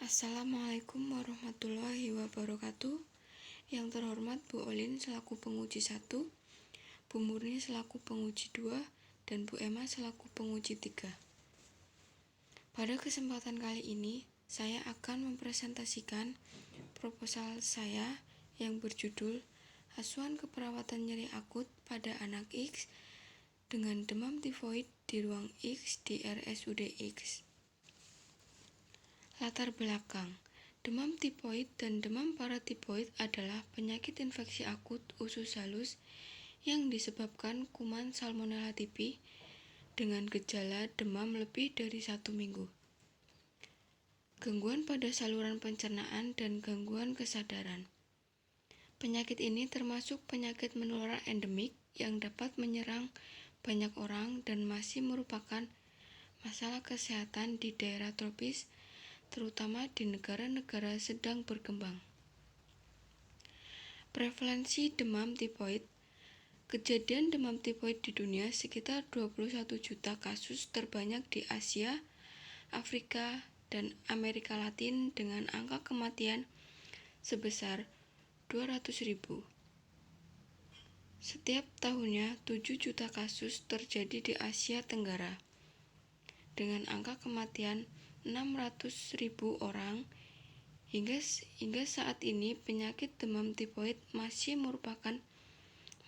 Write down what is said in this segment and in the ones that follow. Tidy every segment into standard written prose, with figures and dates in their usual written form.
Assalamualaikum warahmatullahi wabarakatuh. Yang terhormat Bu Olin selaku penguji 1, Bu Murni selaku penguji 2, dan Bu Emma selaku penguji 3. Pada kesempatan kali ini, saya akan mempresentasikan proposal saya yang berjudul Asuhan Keperawatan Nyeri Akut pada Anak X dengan Demam Tifoid di Ruang X di RSUD X. Latar belakang, demam tifoid dan demam paratifoid adalah penyakit infeksi akut usus halus yang disebabkan kuman Salmonella typhi dengan gejala demam lebih dari 1 minggu, gangguan pada saluran pencernaan, dan gangguan kesadaran. Penyakit ini termasuk penyakit menular endemik yang dapat menyerang banyak orang dan masih merupakan masalah kesehatan di daerah tropis, terutama di negara-negara sedang berkembang. Prevalensi demam tifoid. Kejadian demam tifoid di dunia sekitar 21 juta kasus, terbanyak di Asia, Afrika, dan Amerika Latin dengan angka kematian sebesar 200.000. Setiap tahunnya 7 juta kasus terjadi di Asia Tenggara dengan angka kematian 600.000 orang. Hingga saat ini penyakit demam tifoid masih merupakan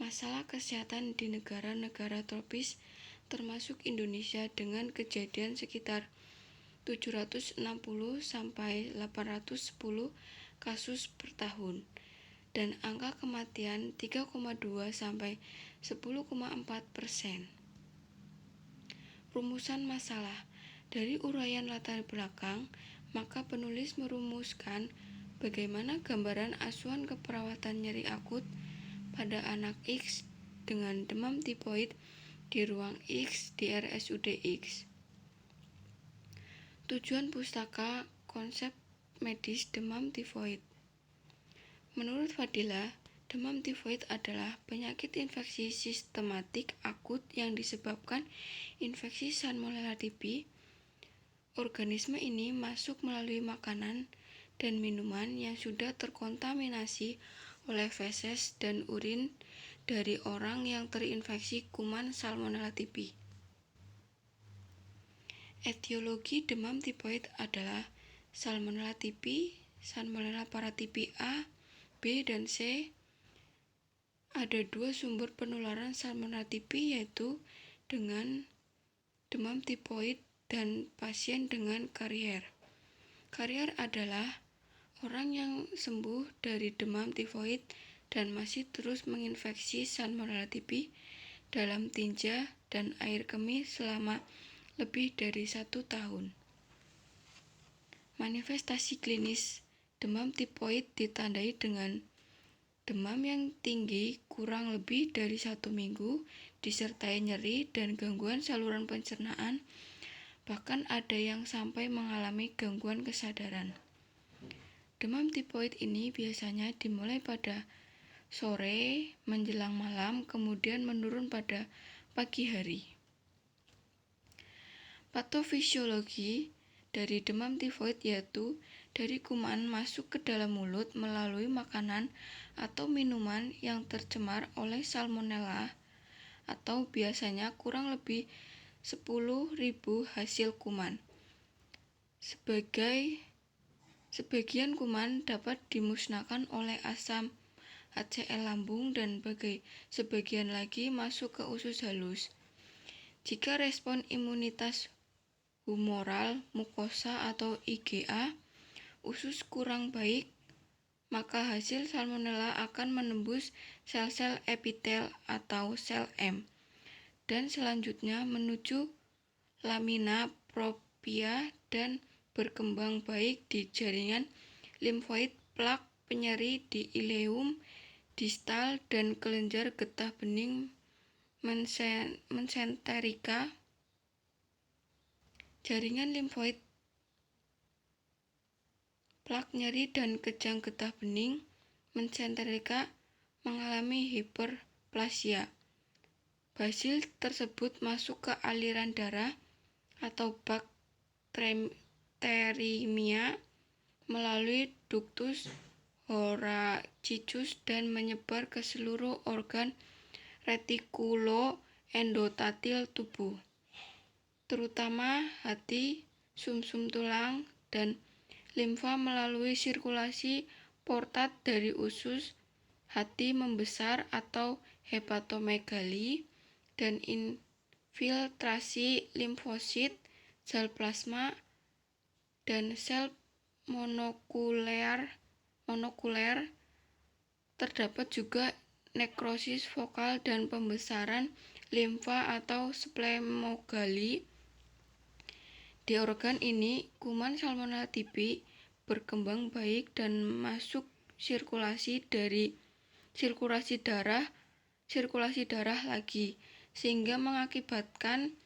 masalah kesehatan di negara-negara tropis termasuk Indonesia dengan kejadian sekitar 760 sampai 810 kasus per tahun dan angka kematian 3,2 sampai 10,4%. Rumusan masalah. Dari uraian latar belakang, maka penulis merumuskan bagaimana gambaran asuhan keperawatan nyeri akut pada anak X dengan demam tifoid di ruang X di RSUD X. Tujuan pustaka konsep medis demam tifoid. Menurut Fadila, demam tifoid adalah penyakit infeksi sistematik akut yang disebabkan infeksi Salmonella typhi. Organisme ini masuk melalui makanan dan minuman yang sudah terkontaminasi oleh feses dan urin dari orang yang terinfeksi kuman Salmonella typhi. Etiologi demam tifoid adalah Salmonella typhi, Salmonella paratipi A, B, dan C. Ada 2 sumber penularan Salmonella typhi, yaitu dengan demam tifoid dan pasien dengan karier. Karier adalah orang yang sembuh dari demam tifoid dan masih terus menginfeksi Salmonella typhi dalam tinja dan air kemih selama lebih dari 1 tahun. Manifestasi klinis demam tifoid ditandai dengan demam yang tinggi kurang lebih dari 1 minggu, disertai nyeri dan gangguan saluran pencernaan, bahkan ada yang sampai mengalami gangguan kesadaran. Demam tifoid ini biasanya dimulai pada sore menjelang malam, kemudian menurun pada pagi hari. Patofisiologi dari demam tifoid yaitu dari kuman masuk ke dalam mulut melalui makanan atau minuman yang tercemar oleh salmonella, atau biasanya kurang lebih 10.000 hasil kuman. Sebagian kuman dapat dimusnahkan oleh asam HCl lambung dan sebagian lagi masuk ke usus halus. Jika respon imunitas humoral, mukosa atau IgA usus kurang baik, maka hasil salmonella akan menembus sel-sel epitel atau sel M dan selanjutnya menuju lamina propria dan berkembang baik di jaringan limfoid, plak penyeri di ileum distal dan kelenjar getah bening mesenterika. Jaringan limfoid, plak nyeri dan kejang getah bening mesenterika mengalami hiperplasia. Basil tersebut masuk ke aliran darah atau bakteremia melalui ductus horacicus dan menyebar ke seluruh organ retikuloendotatil tubuh, terutama hati, sumsum tulang, dan limfa melalui sirkulasi portat dari usus hati membesar atau hepatomegali dan infiltrasi limfosit, sel plasma, dan sel monokuler. Terdapat juga nekrosis vokal dan pembesaran limfa atau splemogali. Di organ ini, kuman Salmonella typhi berkembang baik dan masuk sirkulasi darah lagi, sehingga mengakibatkan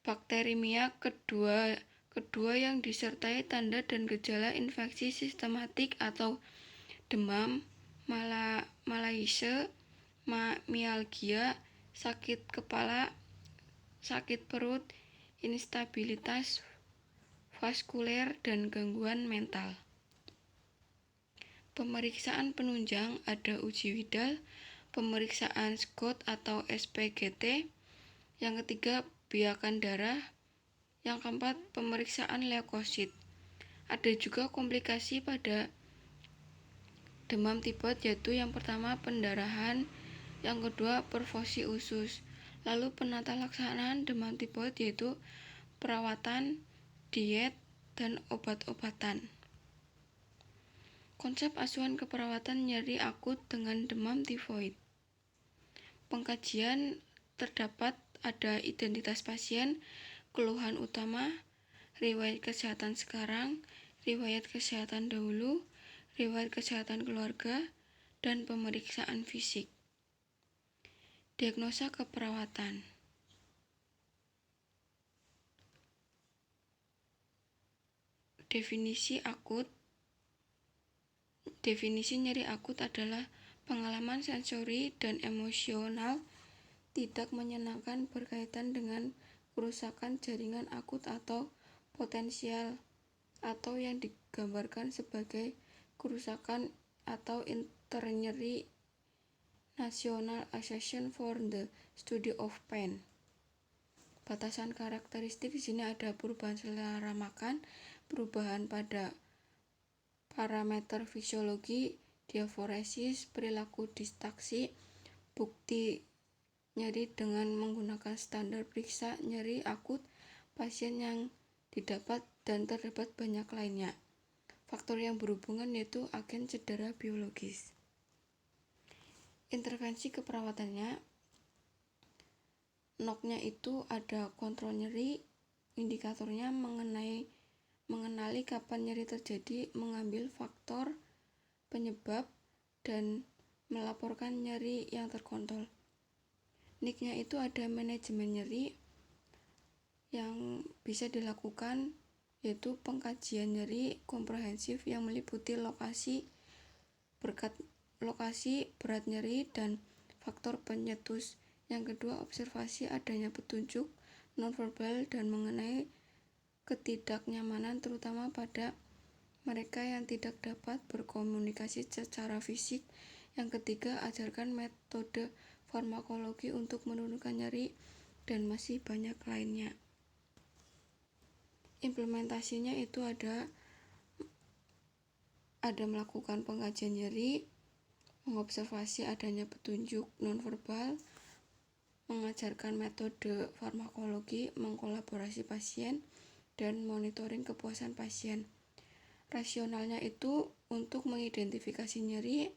bakterimia kedua yang disertai tanda dan gejala infeksi sistematik atau demam, malaise, mialgia, sakit kepala, sakit perut, instabilitas vaskuler, dan gangguan mental. Pemeriksaan penunjang ada uji Widal, pemeriksaan SCOT atau SPGT, yang ketiga biakan darah, yang keempat pemeriksaan leukosit. Ada juga komplikasi pada demam tipot, yaitu yang pertama pendarahan, yang kedua perfosi usus. Lalu penata laksanaan demam tipot yaitu perawatan, diet, dan obat-obatan. Konsep asuhan keperawatan nyeri akut dengan demam tifoid. Pengkajian terdapat ada identitas pasien, keluhan utama, riwayat kesehatan sekarang, riwayat kesehatan dahulu, riwayat kesehatan keluarga, dan pemeriksaan fisik. Diagnosa keperawatan. Definisi nyeri akut adalah pengalaman sensori dan emosional tidak menyenangkan berkaitan dengan kerusakan jaringan akut atau potensial, atau yang digambarkan sebagai kerusakan atau internyeri National Association for the Study of Pain. Batasan karakteristik di sini ada perubahan selera makan, perubahan pada parameter fisiologi, diaforesis, perilaku distraksi, bukti nyeri dengan menggunakan standar periksa nyeri akut pasien yang didapat, dan terdapat banyak lainnya. Faktor yang berhubungan yaitu agen cedera biologis. Intervensi keperawatannya, NOC-nya itu ada kontrol nyeri, indikatornya mengenali kapan nyeri terjadi, mengambil faktor penyebab, dan melaporkan nyeri yang terkontrol. NIC-nya itu ada manajemen nyeri yang bisa dilakukan, yaitu pengkajian nyeri komprehensif yang meliputi lokasi, berat nyeri, dan faktor penyetus. Yang kedua, observasi adanya petunjuk nonverbal dan mengenai ketidaknyamanan terutama pada mereka yang tidak dapat berkomunikasi secara fisik. Yang ketiga, ajarkan metode farmakologi untuk menurunkan nyeri, dan masih banyak lainnya. Implementasinya itu ada melakukan pengkajian nyeri, mengobservasi adanya petunjuk nonverbal, mengajarkan metode farmakologi, mengkolaborasi pasien, dan monitoring kepuasan pasien. Rasionalnya itu untuk mengidentifikasi nyeri,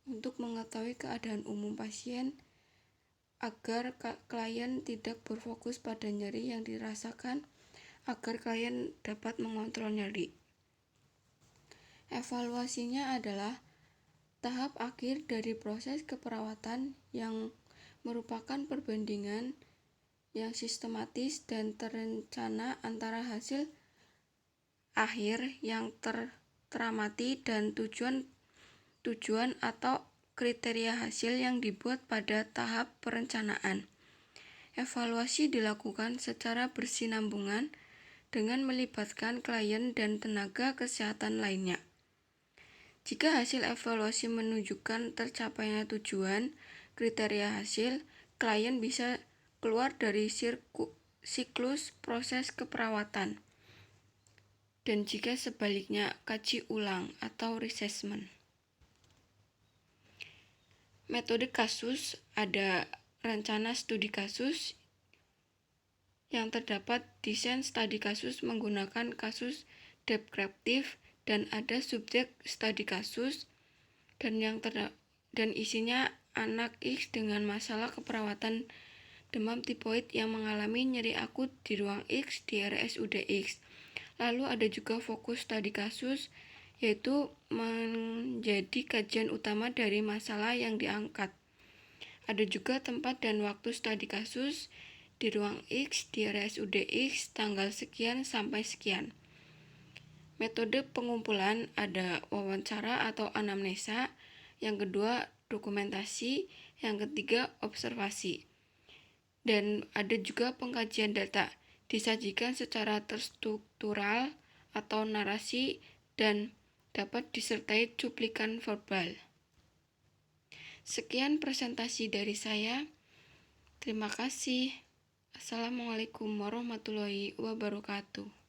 untuk mengetahui keadaan umum pasien, agar klien tidak berfokus pada nyeri yang dirasakan, agar klien dapat mengontrol nyeri. Evaluasinya adalah tahap akhir dari proses keperawatan yang merupakan perbandingan yang sistematis dan terencana antara hasil akhir yang teramati dan tujuan atau kriteria hasil yang dibuat pada tahap perencanaan. Evaluasi dilakukan secara bersinambungan dengan melibatkan klien dan tenaga kesehatan lainnya. Jika hasil evaluasi menunjukkan tercapainya tujuan, kriteria hasil, klien bisa keluar dari siklus proses keperawatan. Dan jika sebaliknya, kaji ulang atau reassessment. Metode kasus ada rencana studi kasus yang terdapat desain studi kasus menggunakan kasus deskriptif dan ada subjek studi kasus dan isinya anak X dengan masalah keperawatan demam tipoid yang mengalami nyeri akut di ruang X di RSUD X. Lalu ada juga fokus studi kasus, yaitu menjadi kajian utama dari masalah yang diangkat. Ada juga tempat dan waktu studi kasus di ruang X di RSUD X tanggal sekian sampai sekian. Metode pengumpulan ada wawancara atau anamnesa, yang kedua dokumentasi, yang ketiga observasi. Dan ada juga pengkajian data, disajikan secara terstruktural atau narasi dan dapat disertai cuplikan verbal. Sekian presentasi dari saya. Terima kasih. Assalamualaikum warahmatullahi wabarakatuh.